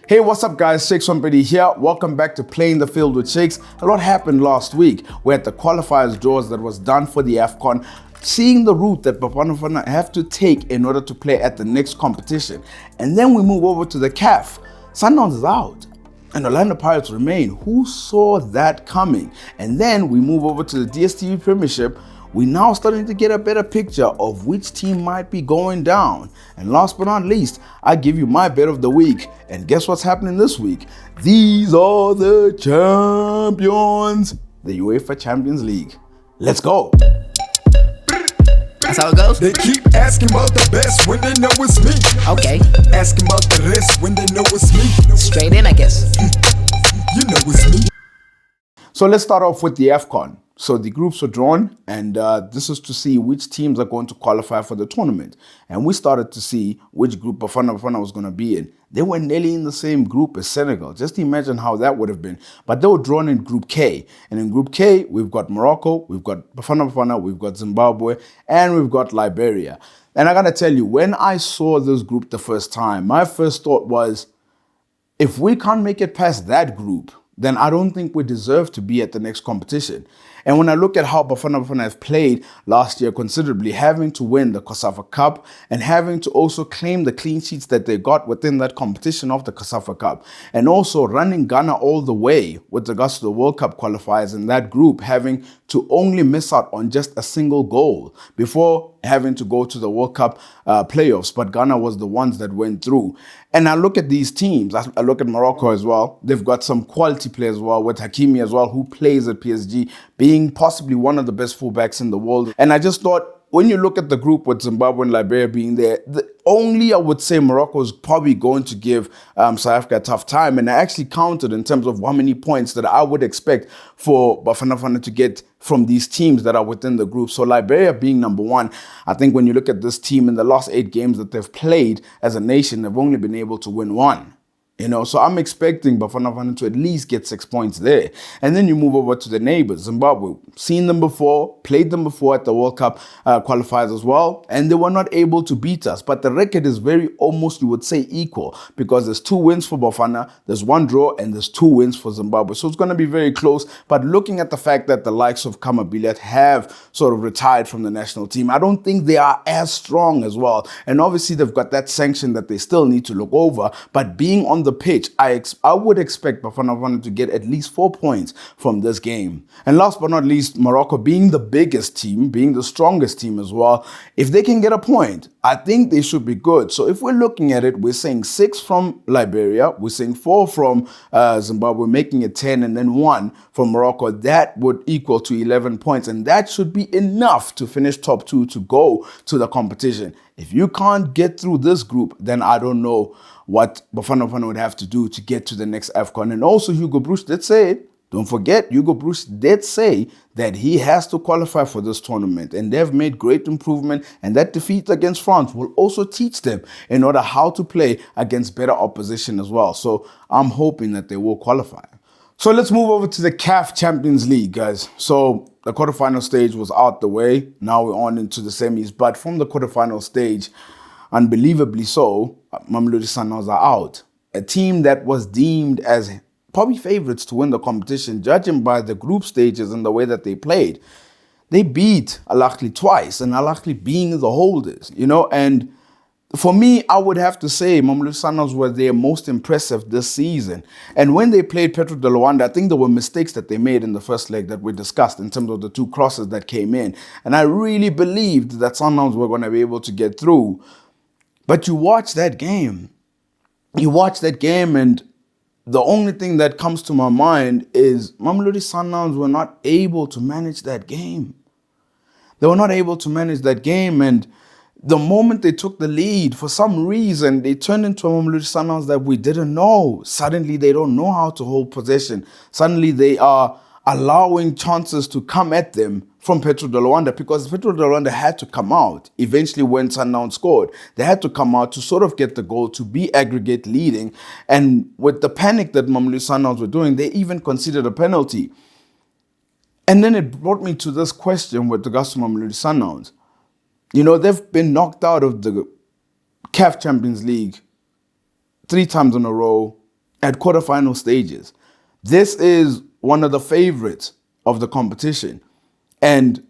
Hey, what's up guys, Shakes Rampedi here. Welcome back to Playing the Field with Shakes. A lot happened last week. We had the qualifiers draws that was done for the AFCON, seeing the route that Bafana have to take in order to play at the next competition. And then we move over to the CAF. Sundowns is out and Orlando Pirates remain. Who saw that coming? And then we move over to the DStv Premiership. We're now starting to get a better picture of which team might be going down. And last but not least, I give you my bet of the week. And guess what's happening this week? These are the champions, the UEFA Champions League. Let's go. That's how it goes? They keep asking about the best when they know it's me. Okay. Asking about the rest when they know it's me. Straight in, I guess. You know it's me. So let's start off with the AFCON. So the groups were drawn, and this is to see which teams are going to qualify for the tournament. And we started to see which group Bafana was going to be in. They were nearly in the same group as Senegal. Just imagine how that would have been. But they were drawn in Group K. And in Group K, we've got Morocco, we've got Bafana, we've got Zimbabwe, and we've got Liberia. And I got to tell you, when I saw this group the first time, my first thought was, if we can't make it past that group, then I don't think we deserve to be at the next competition. And when I look at how Bafana have played last year considerably, having to win the CAF Cup and having to also claim the clean sheets that they got within that competition of the CAF Cup, and also running Ghana all the way with regards to the World Cup qualifiers in that group, having to only miss out on just a single goal before having to go to the World Cup playoffs. But Ghana was the ones that went through. And I look at these teams, I look at Morocco as well. They've got some quality players as well, with Hakimi as well, who plays at PSG, being possibly one of the best fullbacks in the world. And I just thought, when you look at the group with Zimbabwe and Liberia being there, I would say Morocco is probably going to give South Africa a tough time. And I actually counted in terms of how many points that I would expect for Bafana to get from these teams that are within the group. So Liberia being number one, I think when you look at this team in the last 8 games that they've played as a nation, they've only been able to win 1. So I'm expecting Bafana to at least get 6 points there. And then you move over to the neighbors, Zimbabwe. Seen them before, played them before at the World Cup qualifiers as well, and they were not able to beat us. But the record is very almost, you would say, equal, because there's 2 wins for Bafana, there's 1 draw, and there's 2 wins for Zimbabwe. So it's going to be very close. But looking at the fact that the likes of Kamabiliat have sort of retired from the national team, I don't think they are as strong as well. And obviously they've got that sanction that they still need to look over. But being on the pitch, I would expect Bafana to get at least 4 points from this game. And last but not least, Morocco being the biggest team, being the strongest team as well, if they can get a point, I think they should be good. So if we're looking at it, we're saying 6 from Liberia, we're saying 4 from Zimbabwe, making it 10, and then 1 from Morocco. That would equal to 11 points, and that should be enough to finish top 2 to go to the competition. If you can't get through this group, then I don't know what Bafana would have to do to get to the next AFCON. And also Hugo Broos did say it. Don't forget, Hugo Broos did say that he has to qualify for this tournament, and they've made great improvement, and that defeat against France will also teach them in order how to play against better opposition as well. So I'm hoping that they will qualify. So let's move over to the CAF Champions League, guys. So the quarterfinal stage was out the way. Now we're on into the semis, but from the quarterfinal stage, unbelievably so, Mamelodi Sundowns are out. A team that was deemed as probably favorites to win the competition, judging by the group stages and the way that they played. They beat Al Ahly twice, and Al Ahly being the holders, and for me, I would have to say Mamelodi Sundowns were their most impressive this season. And when they played Petro de Luanda, I think there were mistakes that they made in the first leg that we discussed in terms of the 2 crosses that came in. And I really believed that Sundowns were going to be able to get through. But you watch that game. And the only thing that comes to my mind is Mamelodi Sundowns were not able to manage that game. They were not able to manage that game, and the moment they took the lead, for some reason, they turned into a Mamelodi Sundowns that we didn't know. Suddenly, they don't know how to hold possession. Suddenly, they are allowing chances to come at them from Petro de Luanda, because Petro de Luanda had to come out eventually when Sundowns scored. They had to come out to sort of get the goal, to be aggregate leading. And with the panic that Mamelodi Sundowns were doing, they even considered a penalty. And then it brought me to this question with regards to Mamelodi Sundowns. They've been knocked out of the CAF Champions League 3 times in a row. at quarterfinal stages. This is one of the favorites of the competition. And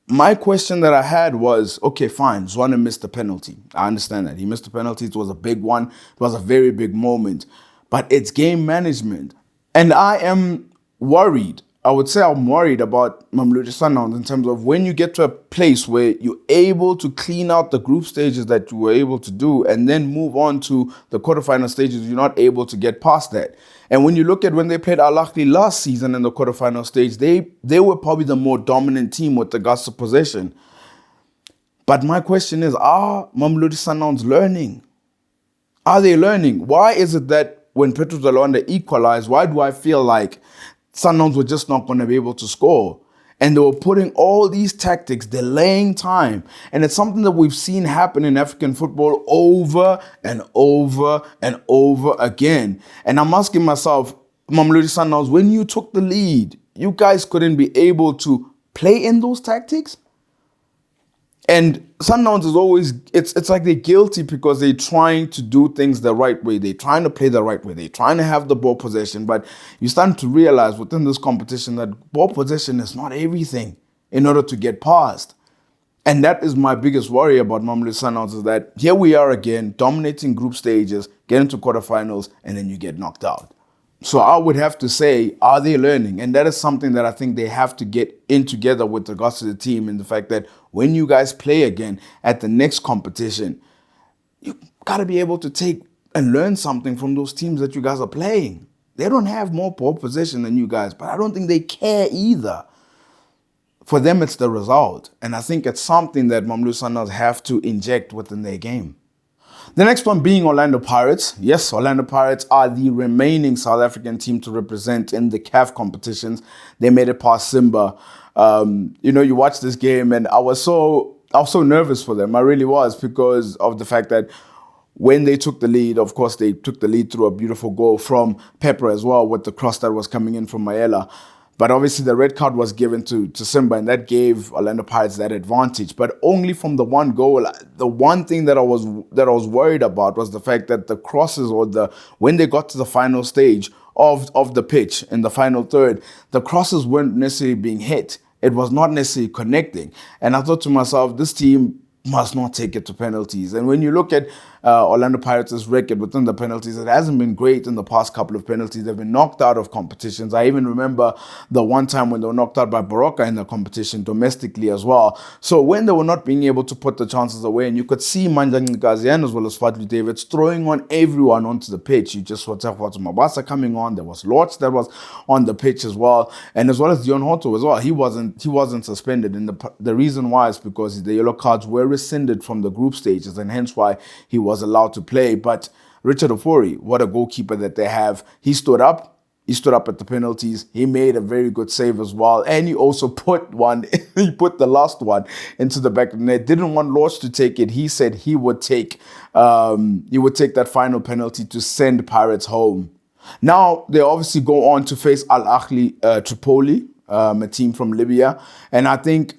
my question that I had was, okay, fine, Zwane missed the penalty. I understand that. He missed the penalty. It was a big one. It was a very big moment. But it's game management. And I am worried. I would say I'm worried about Mamelodi Sundowns in terms of when you get to a place where you're able to clean out the group stages that you were able to do and then move on to the quarterfinal stages, you're not able to get past that. And when you look at when they played Al Ahly last season in the quarterfinal stage, they were probably the more dominant team with regards to possession. But my question is, are Mamelodi Sundowns learning? Are they learning? Why is it that when Petro Zalwanda equalized, why do I feel like Sundowns were just not going to be able to score? And they were putting all these tactics, delaying time. And it's something that we've seen happen in African football over and over and over again. And I'm asking myself, Mamelodi Sundowns, when you took the lead, you guys couldn't be able to play in those tactics? And Sundowns is always, it's like they're guilty because they're trying to do things the right way. They're trying to play the right way. They're trying to have the ball possession. But you're starting to realize within this competition that ball possession is not everything in order to get past. And that is my biggest worry about Mamelodi Sundowns, is that here we are again, dominating group stages, get into quarterfinals, and then you get knocked out. So I would have to say, are they learning? And that is something that I think they have to get in together with regards to the team, and the fact that when you guys play again at the next competition, you got to be able to take and learn something from those teams that you guys are playing. They don't have more ball possession than you guys, but I don't think they care either. For them, it's the result. And I think it's something that Mamelodi Sundowns have to inject within their game. The next one being Orlando Pirates. Yes, Orlando Pirates are the remaining South African team to represent in the CAF competitions. They made it past Simba. You watch this game and I was so nervous for them. I really was, because of the fact that when they took the lead, of course, they took the lead through a beautiful goal from Pepper as well, with the cross that was coming in from Maela. But obviously the red card was given to Simba, and that gave Orlando Pirates that advantage, but only from the one goal. The one thing that I was worried about was the fact that the crosses, when they got to the final stage of the pitch in the final third, the crosses weren't necessarily being hit. It was not necessarily connecting. And I thought to myself, this team must not take it to penalties. And when you look at Orlando Pirates' record within the penalties, it hasn't been great in the past couple of penalties. They've been knocked out of competitions. I even remember the one time when they were knocked out by Baroka in the competition domestically as well. So when they were not being able to put the chances away, and you could see Manjang Ngazian as well as Fadlu Davids throwing on everyone onto the pitch. You just saw Tafwatu Mabasa coming on. There was Lorch that was on the pitch as well. And as well as Dion Hoto as well. He wasn't suspended. And the reason why is because the yellow cards were rescinded from the group stages, and hence why he was allowed to play. But Richard Ofori, what a goalkeeper that they have. He stood up at the penalties. He made a very good save as well. And he also put the last one into the back of the net. Didn't want Lorch to take it. He said he would take that final penalty to send Pirates home. Now they obviously go on to face Al Ahly Tripoli, a team from Libya. And I think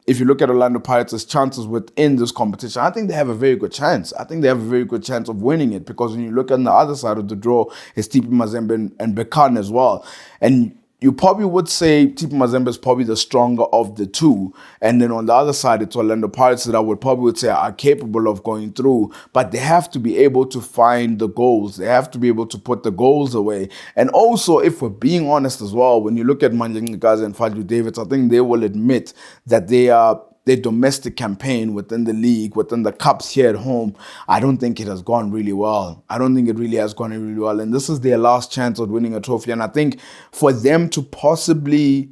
if you look at Orlando Pirates' chances within this competition, I think they have a very good chance. I think they have a very good chance of winning it, because when you look on the other side of the draw, it's Tipi Mazembe and Bekan as well. And you probably would say Tipi Mazembe is probably the stronger of the two. And then on the other side, it's Orlando Pirates that I would probably say are capable of going through. But they have to be able to find the goals. They have to be able to put the goals away. And also, if we're being honest as well, when you look at Manjang Ngazi and Fadlu Davids, I think they will admit that their domestic campaign within the league, within the cups here at home, I don't think it has gone really well. I don't think it really has gone really well. And this is their last chance of winning a trophy. And I think for them to possibly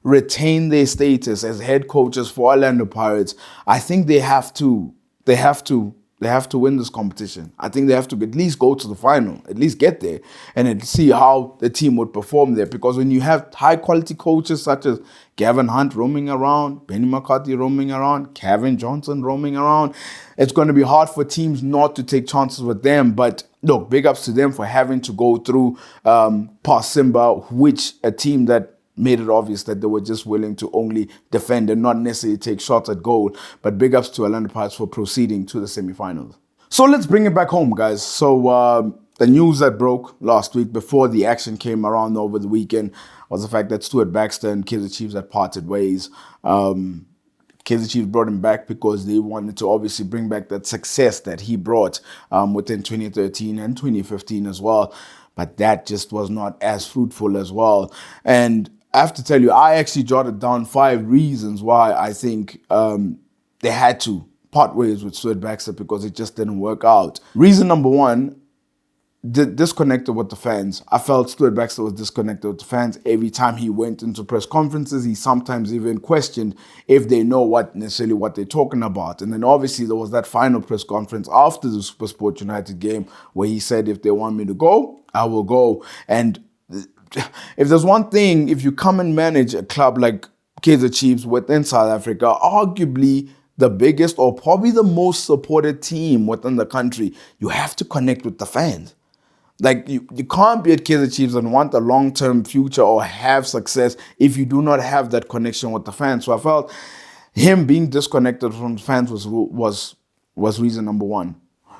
retain their status as head coaches for Orlando Pirates, I think they have to win this competition. I think they have to at least go to the final, at least get there, and then see how the team would perform there. Because when you have high-quality coaches such as Gavin Hunt roaming around, Benny McCarthy roaming around, Kevin Johnson roaming around, it's going to be hard for teams not to take chances with them. But look, big ups to them for having to go through past Simba, which a team that made it obvious that they were just willing to only defend and not necessarily take shots at goal. But big ups to Orlando Pirates for proceeding to the semifinals. So let's bring it back home, guys. So the news that broke last week before the action came around over the weekend was the fact that Stuart Baxter and Kaizer Chiefs had parted ways. Kaizer Chiefs brought him back because they wanted to obviously bring back that success that he brought within 2013 and 2015 as well. But that just was not as fruitful as well. And I have to tell you, I actually jotted down 5 reasons why I think they had to part ways with Stuart Baxter because it just didn't work out. Reason number 1, disconnected with the fans. I felt Stuart Baxter was disconnected with the fans. Every time he went into press conferences, he sometimes even questioned if they know what they're talking about. And then obviously there was that final press conference after the SuperSport United game where he said, if they want me to go, I will go. And if there's one thing, if you come and manage a club like Kaizer Chiefs within South Africa, arguably the biggest or probably the most supported team within the country, you have to connect with the fans. Like, you can't be at Kaizer Chiefs and want a long-term future or have success if you do not have that connection with the fans. So I felt him being disconnected from the fans was reason number 1.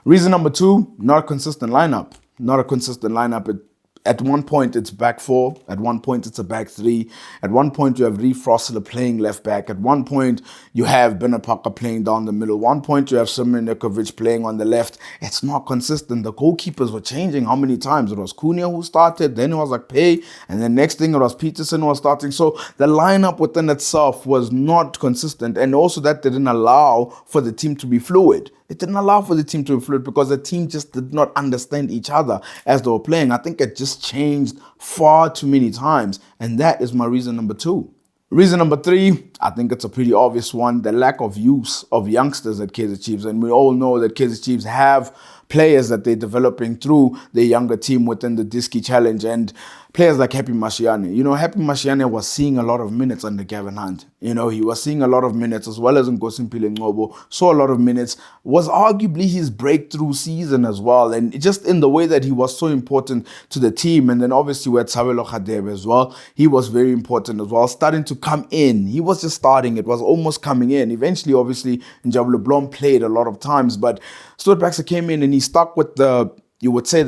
Reason number 2, not a consistent lineup. Not a consistent lineup. At one point, it's back 4. At one point, it's a back 3. At one point, you have Reef Rossler playing left back. At one point, you have Bernard Parker playing down the middle. At one point, you have Simon Nikovic playing on the left. It's not consistent. The goalkeepers were changing how many times? It was Cunha who started, then it was like Pay, and then next thing it was Peterson who was starting. So the lineup within itself was not consistent, and also that didn't allow for the team to be fluid. It didn't allow for the team to be fluid because the team just did not understand each other as they were playing. I think it just changed far too many times. And that is my reason number 2. Reason number 3, I think it's a pretty obvious one, the lack of use of youngsters at Kaizer Chiefs. And we all know that Kaizer Chiefs have players that they're developing through their younger team within the Diski Challenge, and players like Happy Mashiane. You know, Happy Mashiane was seeing a lot of minutes under Gavin Hunt. You know, he was seeing a lot of minutes, as well as Nkosimpile Ngcobo, saw a lot of minutes, was arguably his breakthrough season as well, and just in the way that he was so important to the team. And then obviously we had Sabelo Khadebe as well. He was very important as well, starting to come in. He was just starting, it was almost coming in. Eventually, obviously, Njabule Blom played a lot of times, but Stuart Baxter came in and he stuck with the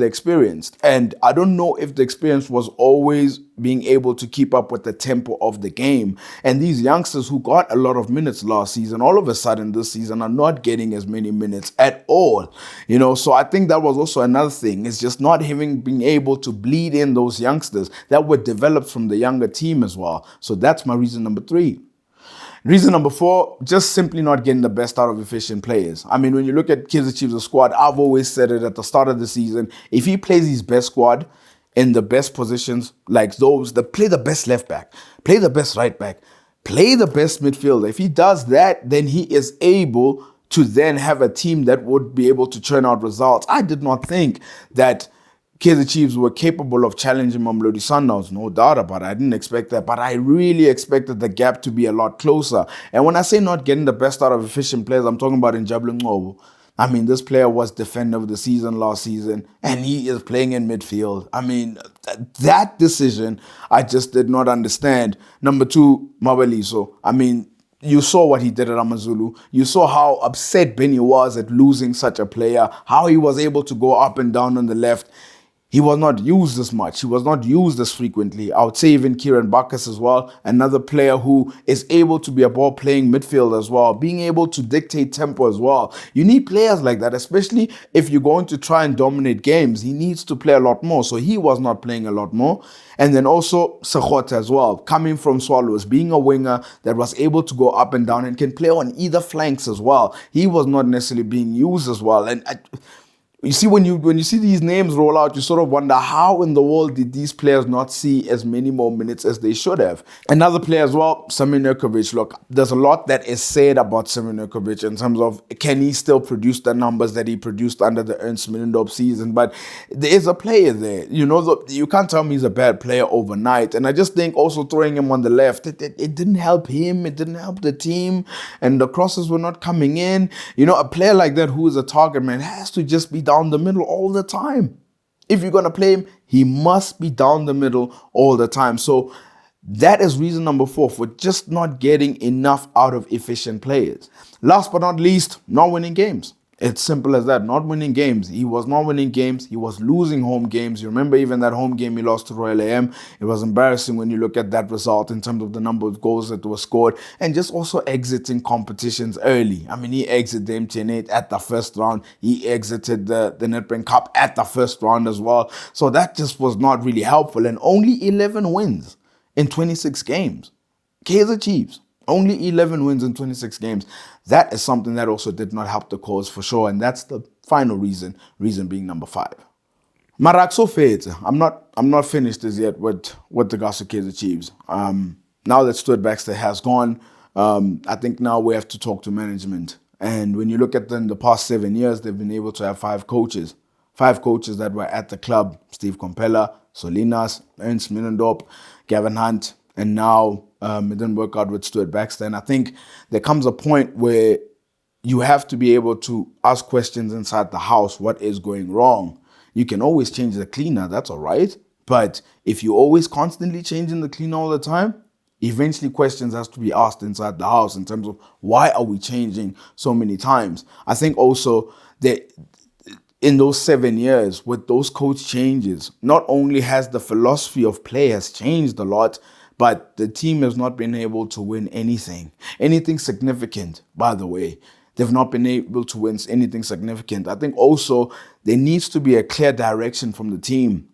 experience. And I don't know if the experience was always being able to keep up with the tempo of the game. And these youngsters who got a lot of minutes last season, all of a sudden this season are not getting as many minutes at all. You know, so I think that was also another thing. It's just not being able to bleed in those youngsters that were developed from the younger team as well. So that's my reason number 3. Reason number 4, just simply not getting the best out of efficient players. I mean, when you look at Kaizer Chiefs' squad, I've always said it at the start of the season, if he plays his best squad in the best positions, like those that play the best left back, play the best right back, play the best midfielder, if he does that, then he is able to then have a team that would be able to churn out results. I did not think that Kaizer Chiefs were capable of challenging Mamelodi Sundowns, no doubt about it. I didn't expect that, but I really expected the gap to be a lot closer. And when I say not getting the best out of efficient players, I'm talking about Njabule Ngcobo. I mean, this player was defender of the season last season, and he is playing in midfield. I mean, that decision, I just did not understand. Number 2, Mabaliso. I mean, you saw what he did at Amazulu. You saw how upset Benny was at losing such a player, how he was able to go up and down on the left. He was not used as much. He was not used as frequently. I would say even Kieran Bacchus as well, another player who is able to be a ball-playing midfielder as well, being able to dictate tempo as well. You need players like that, especially if you're going to try and dominate games. He needs to play a lot more, so he was not playing a lot more. And then also Sekgotha as well, coming from Swallows, being a winger that was able to go up and down and can play on either flanks as well. He was not necessarily being used as well. And you see, when you see these names roll out, you sort of wonder how in the world did these players not see as many more minutes as they should have. Another player as well, Simon Nikovic. Look, there's a lot that is said about Simon Nikovic in terms of can he still produce the numbers that he produced under the Ernst Middendorp season, but there is a player there. You know, you can't tell me he's a bad player overnight. And I just think also throwing him on the left, it didn't help him, it didn't help the team, and the crosses were not coming in. You know, a player like that who is a target man has to just be down the middle all the time. If you're going to play him, he must be down the middle all the time. So that is reason number 4 for just not getting enough out of efficient players. Last but not least, not winning games. It's simple as that. Not winning games. He was not winning games. He was losing home games. You remember even that home game he lost to Royal AM? It was embarrassing when you look at that result in terms of the number of goals that were scored and just also exiting competitions early. I mean, he exited the MTN8 at the first round. He exited the Nedbank Cup at the first round as well. So that just was not really helpful. And only 11 wins in 26 games. Kaizer Chiefs. Only 11 wins in 26 games. That is something that also did not help the cause for sure. And that's the final reason being number 5. Marak so I'm not finished as yet with the guys of Kaizer Chiefs. Now that Stuart Baxter has gone, I think now we have to talk to management. And when you look at them, the past 7 years, they've been able to have 5 coaches. 5 coaches that were at the club: Steve Kompella, Solinas, Ernst Middendorp, Gavin Hunt, and now it didn't work out with Stuart Baxter. And I think there comes a point where you have to be able to ask questions inside the house. What is going wrong? You can always change the cleaner. That's all right. But if you're always constantly changing the cleaner all the time, eventually questions has to be asked inside the house in terms of why are we changing so many times? I think also that in those 7 years with those coach changes, not only has the philosophy of play has changed a lot, but the team has not been able to win anything significant, by the way. They've not been able to win anything significant. I think also there needs to be a clear direction from the team.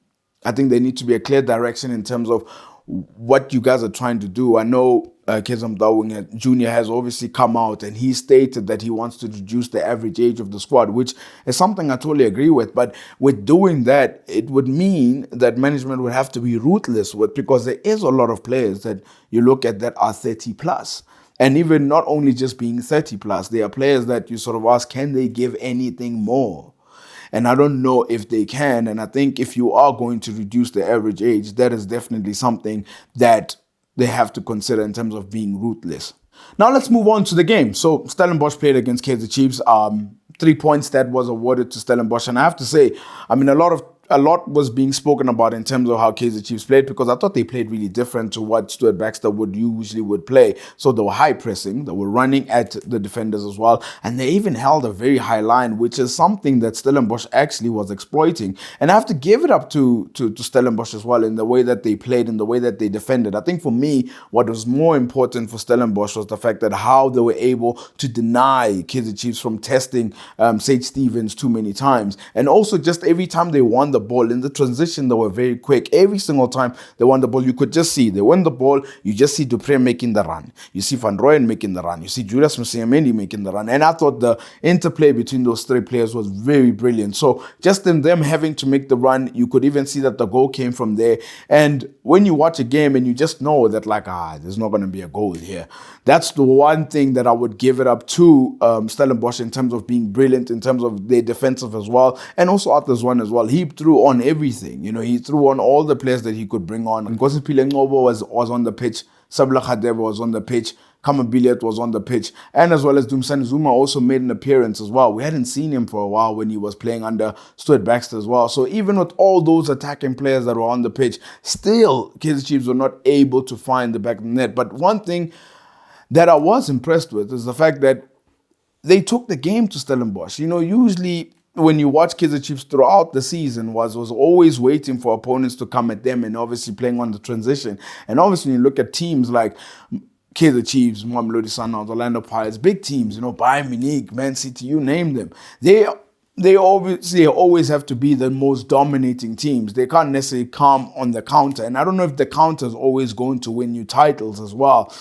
I think there needs to be a clear direction in terms of what you guys are trying to do. I know Kaizer Chiefs Jr. has obviously come out and he stated that he wants to reduce the average age of the squad, which is something I totally agree with. But with doing that, it would mean that management would have to be ruthless because there is a lot of players that you look at that are 30 plus. And even not only just being 30 plus, there are players that you sort of ask, can they give anything more? And I don't know if they can. And I think if you are going to reduce the average age, that is definitely something that they have to consider in terms of being ruthless. Now let's move on to the game. So Stellenbosch played against Kaizer Chiefs. 3 points that was awarded to Stellenbosch. And I have to say, I mean, a lot was being spoken about in terms of how Kaizer Chiefs played, because I thought they played really different to what Stuart Baxter would play. So they were high pressing, they were running at the defenders as well, and they even held a very high line, which is something that Stellenbosch actually was exploiting. And I have to give it up to Stellenbosch as well in the way that they played, in the way that they defended. I think for me, what was more important for Stellenbosch was the fact that how they were able to deny Kaizer Chiefs from testing Sage Stevens too many times. And also just every time they won the ball in the transition, they were very quick. Every single time they won the ball, you could just see they won the ball. You just see Dupré making the run. You see Van Rooyen making the run. You see Julius Msiamendi making the run. And I thought the interplay between those 3 players was very brilliant. So just in them having to make the run, you could even see that the goal came from there. And when you watch a game and you just know that there's not going to be a goal here. That's the one thing that I would give it up to Stellenbosch in terms of being brilliant, in terms of their defensive as well. And also Zwane as well. He threw on everything. He threw on all the players that he could bring on. Nkosi Ngobo was on the pitch. Sabla Khadebe was on the pitch. Kamabiliet was on the pitch. And as well as Dumsani Zuma also made an appearance as well. We hadn't seen him for a while when he was playing under Stuart Baxter as well. So even with all those attacking players that were on the pitch, still Kaizer Chiefs were not able to find the back of the net. But one thing that I was impressed with is the fact that they took the game to Stellenbosch. Usually when you watch Kaizer Chiefs throughout the season was always waiting for opponents to come at them and obviously playing on the transition. And obviously when you look at teams like Kaizer Chiefs, Mamelodi Sundowns, Orlando Pirates, big teams, Bayern Munich, Man City, you name them. They obviously always have to be the most dominating teams. They can't necessarily come on the counter. And I don't know if the counter is always going to win you titles as well.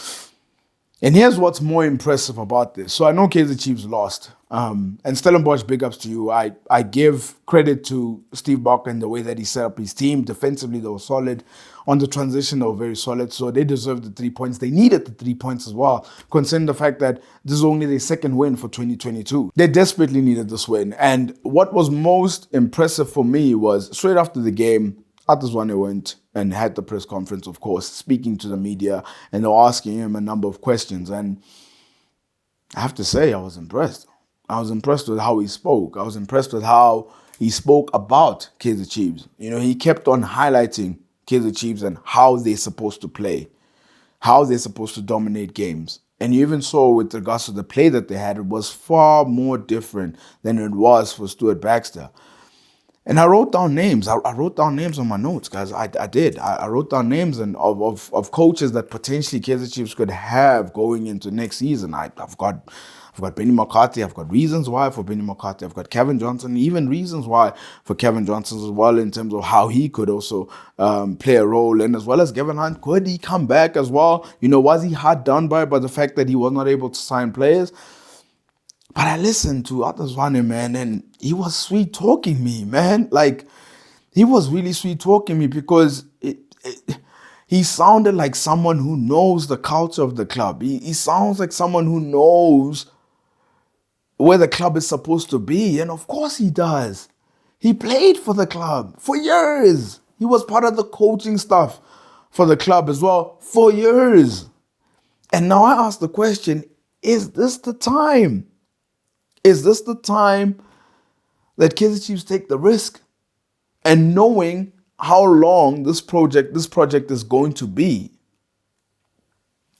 And here's what's more impressive about this. So I know Kaizer Chiefs lost. And Stellenbosch, big ups to you. I give credit to Steve Barker and the way that he set up his team. Defensively, they were solid. On the transition, they were very solid. So they deserved the 3 points. They needed the 3 points as well, considering the fact that this is only their second win for 2022. They desperately needed this win. And what was most impressive for me was straight after the game, Zwane went and had the press conference, of course, speaking to the media, and they were asking him a number of questions. And I have to say, I was impressed. I was impressed with how he spoke. I was impressed with how he spoke about Kaizer Chiefs. He kept on highlighting Kaizer Chiefs and how they're supposed to play, how they're supposed to dominate games. And you even saw with regards to the play that they had, it was far more different than it was for Stuart Baxter. And I wrote down names. I wrote down names on my notes, guys. I did. I wrote down names of coaches that potentially Kaizer Chiefs could have going into next season. I've got Benny McCarthy. I've got reasons why for Benny McCarthy. I've got Kevin Johnson. Even reasons why for Kevin Johnson as well, in terms of how he could also play a role. And as well as Gavin Hunt, could he come back as well? Was he hard done by the fact that he was not able to sign players? But I listened to Zwane, man, and he was sweet talking me, man. Like, he was really sweet talking me because he sounded like someone who knows the culture of the club. He sounds like someone who knows where the club is supposed to be. And of course he does. He played for the club for years. He was part of the coaching staff for the club as well for years. And now I ask the question, is this the time? Is this the time that Kaizer Chiefs take the risk? And knowing how long this project is going to be.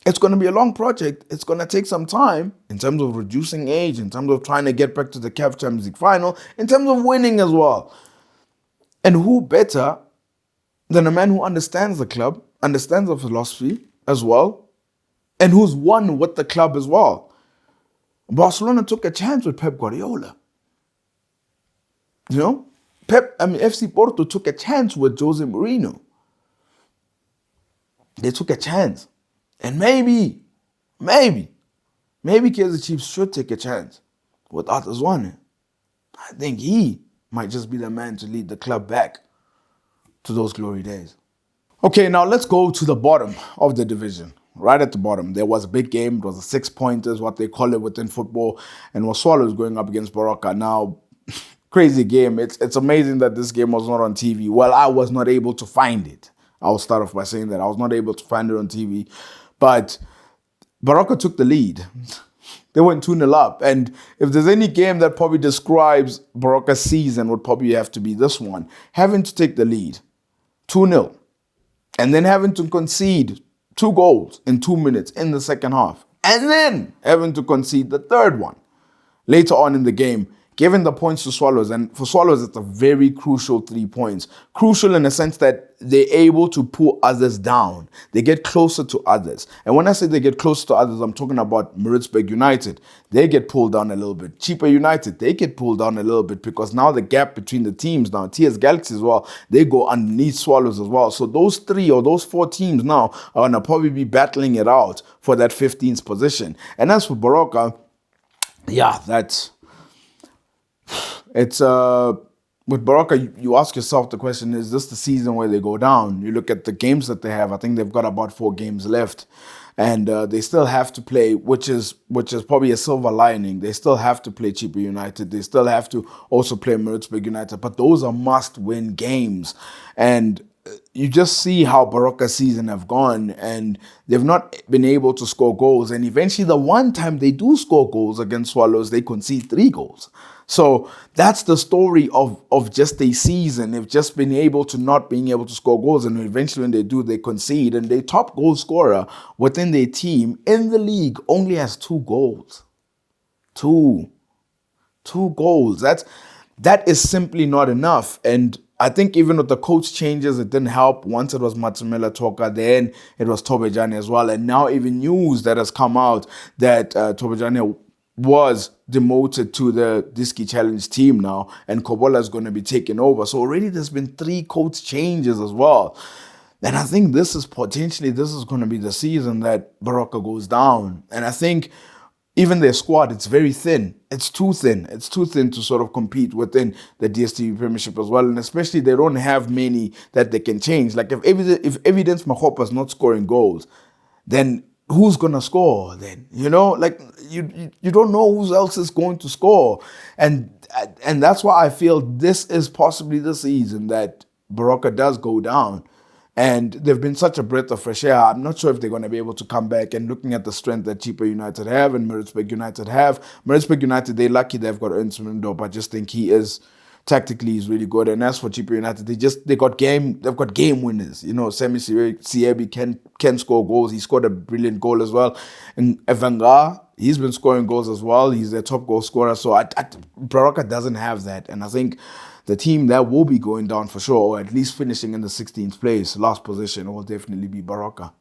It's going to be a long project. It's going to take some time in terms of reducing age, in terms of trying to get back to the CAF Champions League final, in terms of winning as well. And who better than a man who understands the club, understands the philosophy as well, and who's won with the club as well. Barcelona took a chance with Pep Guardiola. FC Porto took a chance with Jose Mourinho. They took a chance. And maybe Kaizer Chiefs should take a chance with Zwane. I think he might just be the man to lead the club back to those glory days. Okay, now let's go to the bottom of the division. Right at the bottom, there was a big game. It was a 6-pointer, what they call it within football, and was Swallows going up against Baroka. Now, crazy game. It's amazing that this game was not on TV. Well, I was not able to find it. I'll start off by saying that I was not able to find it on TV. But Baroka took the lead. They went 2-0 up. And if there's any game that probably describes Baroka's season, would probably have to be this one. Having to take the lead, 2-0, and then having to concede 2 goals in 2 minutes in the second half. And then having to concede the third one later on in the game, giving the points to Swallows. And for Swallows, it's a very crucial 3 points. Crucial in the sense that they're able to pull others down. They get closer to others. And when I say they get closer to others, I'm talking about Maritzburg United. They get pulled down a little bit. Cheaper United, they get pulled down a little bit because now the gap between the teams now, TS Galaxy as well, they go underneath Swallows as well. So those 3 or those 4 teams now are going to probably be battling it out for that 15th position. And as for Baroka, it's with Baroka, you ask yourself the question, is this the season where they go down? You look at the games that they have. I think they've got about 4 games left. And they still have to play, which is probably a silver lining. They still have to play Cheaper United. They still have to also play Maritzburg United. But those are must-win games. And you just see how Baroka's season have gone, and they've not been able to score goals. And eventually, the one time they do score goals against Swallows, they concede 3 goals. So that's the story of just a season. They've just been able to not being able to score goals, and eventually when they do, they concede. And their top goal scorer within their team in the league only has 2 goals. 2 goals. That is simply not enough. And I think even with the coach changes, it didn't help. Once it was Matsumela Toka, then it was Tobejane as well. And now even news that has come out that Tobejane was demoted to the Diski Challenge team now, and Kobola is going to be taking over. So already there's been 3 coach changes as well. And I think this is going to be the season that Baroka goes down. And I think even their squad, it's very thin. It's too thin. It's too thin to sort of compete within the DSTV Premiership as well. And especially they don't have many that they can change. Like if Evidence Mahopa is not scoring goals, then who's going to score then? You don't know who else is going to score. And that's why I feel this is possibly the season that Baroka does go down. And they've been such a breath of fresh air. I'm not sure if they're going to be able to come back. And looking at the strength that Cheaper United have and Maritzburg United have. Maritzburg United, they're lucky they've got Ernst Mundo, but I just think he is Tactically, he's really good. And as for GP United, they've got game winners. You know, Semi Siebi can score goals. He scored a brilliant goal as well. And Evanga, he's been scoring goals as well. He's their top goal scorer. So Baroka doesn't have that. And I think the team that will be going down for sure, or at least finishing in the 16th place, last position, will definitely be Baroka.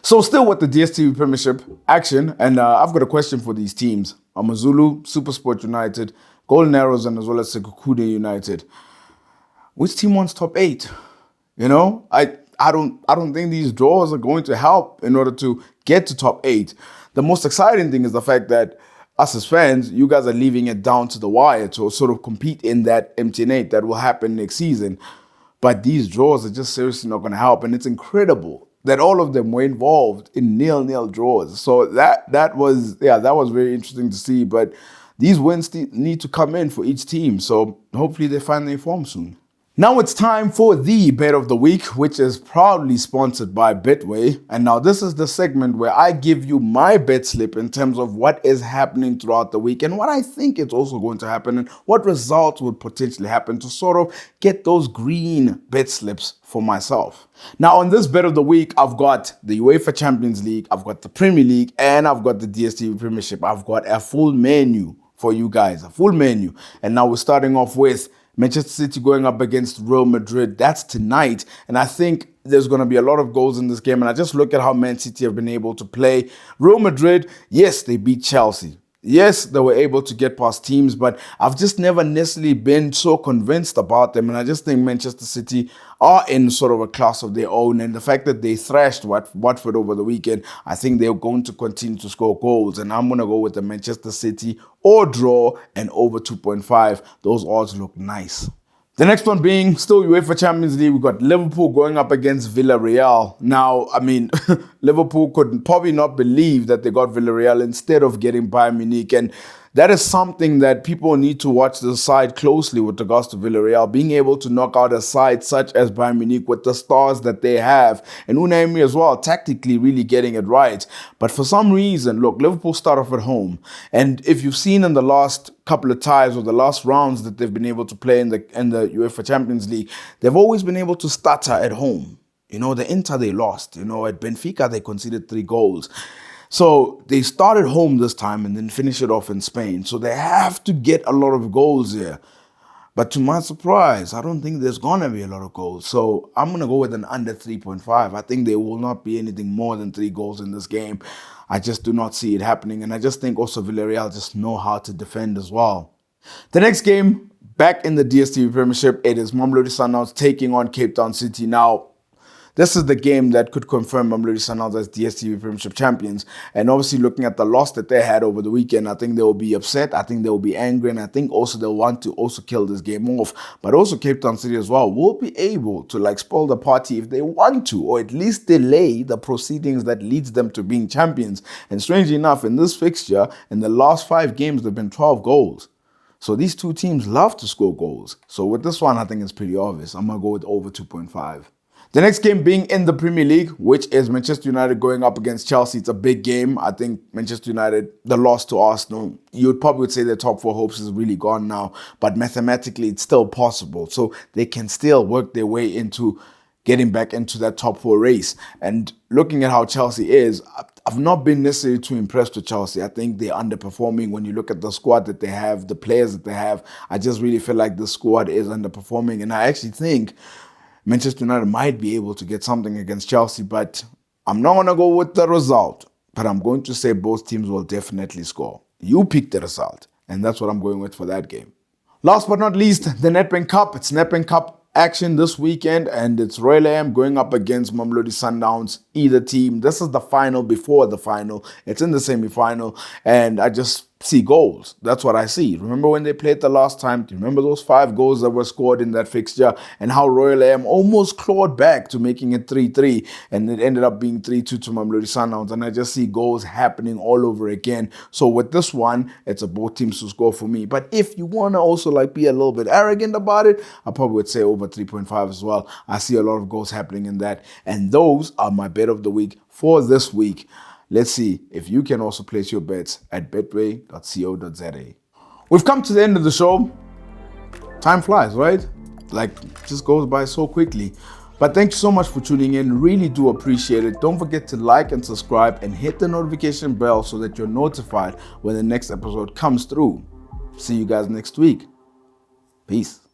So still with the DStv Premiership action, and I've got a question for these teams. Amazulu, Supersport United, Golden Arrows, and as well as Sekukude United. Which team wants top 8? You know, I don't think these draws are going to help in order to get to top 8. The most exciting thing is the fact that us as fans, you guys are leaving it down to the wire to sort of compete in that MTN8 that will happen next season. But these draws are just seriously not going to help, and it's incredible that all of them were involved in 0-0 draws. So that was very interesting to see. But these wins need to come in for each team. So hopefully they find their form soon. Now it's time for the bet of the week, which is proudly sponsored by Betway. And now this is the segment where I give you my bet slip in terms of what is happening throughout the week and what I think is also going to happen and what results would potentially happen to sort of get those green bet slips for myself. Now on this bet of the week, I've got the UEFA Champions League, I've got the Premier League, and I've got the DStv Premiership. I've got a full menu for you guys, a full menu. And now we're starting off with Manchester City going up against Real Madrid. That's tonight. And I think there's going to be a lot of goals in this game. And I just look at how Man City have been able to play. Real Madrid, yes, they beat Chelsea. Yes, they were able to get past teams, but I've just never necessarily been so convinced about them. And I just think Manchester City are in sort of a class of their own. And the fact that they thrashed Watford over the weekend, I think they're going to continue to score goals. And I'm going to go with the Manchester City or draw and over 2.5. Those odds look nice. The next one being still UEFA Champions League. We've got Liverpool going up against Villarreal. Now, I mean, Liverpool could probably not believe that they got Villarreal instead of getting Bayern Munich. And that is something that people need to watch the side closely with regards to Villarreal, being able to knock out a side such as Bayern Munich with the stars that they have. And Unai Emery as well, tactically really getting it right. But for some reason, look, Liverpool start off at home. And if you've seen in the last couple of ties or the last rounds that they've been able to play in the UEFA Champions League, they've always been able to stutter at home. You know, the Inter, they lost. You know, at Benfica, they conceded 3 goals. So they started home this time and then finish it off in Spain. So they have to get a lot of goals here. But to my surprise, I don't think there's going to be a lot of goals. So I'm going to go with an under 3.5. I think there will not be anything more than 3 goals in this game. I just do not see it happening. And I just think also Villarreal just know how to defend as well. The next game, back in the DStv Premiership, it is Mamelodi Sundowns taking on Cape Town City. Now, this is the game that could confirm Mamelodi Sundowns as DStv Premiership champions. And obviously looking at the loss that they had over the weekend, I think they will be upset. I think they will be angry. And I think also they'll want to also kill this game off. But also Cape Town City as well will be able to spoil the party if they want to, or at least delay the proceedings that leads them to being champions. And strangely enough, in this fixture, in the last 5 games, there have been 12 goals. So these two teams love to score goals. So with this one, I think it's pretty obvious. I'm going to go with over 2.5. The next game being in the Premier League, which is Manchester United going up against Chelsea. It's a big game. I think Manchester United, the loss to Arsenal, you would probably say their top 4 hopes is really gone now. But mathematically, it's still possible. So they can still work their way into getting back into that top 4 race. And looking at how Chelsea is, I've not been necessarily too impressed with Chelsea. I think they're underperforming when you look at the squad that they have, the players that they have. I just really feel like the squad is underperforming. And I actually think Manchester United might be able to get something against Chelsea, but I'm not going to go with the result. But I'm going to say both teams will definitely score. You pick the result, and that's what I'm going with for that game. Last but not least, the Nedbank Cup. It's Nedbank Cup action this weekend, and it's Royal AM going up against Mamelodi Sundowns, either team. This is the final before the final. It's in the semi-final, and I just see goals. That's what I see. Remember when they played the last time? Do you remember those 5 goals that were scored in that fixture and how Royal AM almost clawed back to making it 3-3, and it ended up being 3-2 to Mamelodi Sundowns, and I just see goals happening all over again. So with this one, it's a both teams to score for me. But if you want to also be a little bit arrogant about it, I probably would say over 3.5 as well. I see a lot of goals happening in that, and those are my bet of the week for this week. Let's see if you can also place your bets at betway.co.za. We've come to the end of the show. Time time flies, right? Like, just goes by so quickly. But thank you so much for tuning in. Really do appreciate it. Don't forget to like and subscribe and hit the notification bell so that you're notified when the next episode comes through. See you guys next week. Peace.